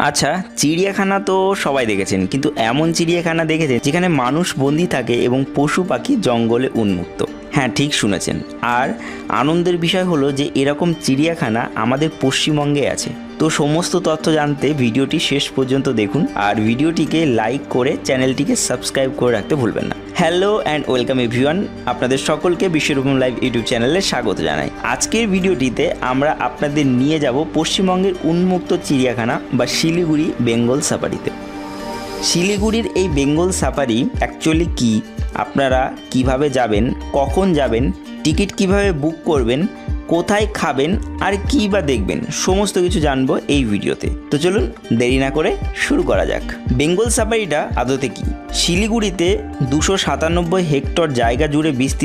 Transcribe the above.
আচ্ছা, চিড়িয়াখানা তো সবাই দেখেছেন, কিন্তু এমন চিড়িয়াখানা দেখেছেন যেখানে মানুষ বন্দি থাকে এবং পশু পাখি জঙ্গলে উন্মুক্ত? হ্যাঁ, ঠিক শুনেছেন। আর আনন্দের বিষয় হলো যে এরকম চিড়িয়াখানা আমাদের পশ্চিমবঙ্গে আছে। তো সমস্ত তথ্য জানতে ভিডিওটি শেষ পর্যন্ত দেখুন, আর ভিডিওটিকে লাইক করে চ্যানেলটিকে সাবস্ক্রাইব করে রাখতে ভুলবেন না। হ্যালো অ্যান্ড ওয়েলকাম এভরিওয়ান, আপনাদের সকলকে বিশ্বরূপম লাইভ ইউটিউব চ্যানেলে স্বাগত জানাই। আজকের ভিডিওটিতে আমরা আপনাদের নিয়ে যাব পশ্চিমবঙ্গের উন্মুক্ত চিড়িয়াখানা বা শিলিগুড়ি বেঙ্গল সাফারিতে। শিলিগুড়ির এই বেঙ্গল সাফারি অ্যাকচুয়ালি কি, আপনারা কিভাবে যাবেন, কখন যাবেন, টিকিট কিভাবে বুক করবেন, কোথায় খাবেন আর কী বা দেখবেন, সমস্ত কিছু জানবো এই ভিডিওতে। তো চলুন দেরি না করে শুরু করা যাক। বেঙ্গল সাফারিটা আদতে কি? শিলিগুড়িতে 297 হেক্টর জায়গা জুড়ে বিস্তৃত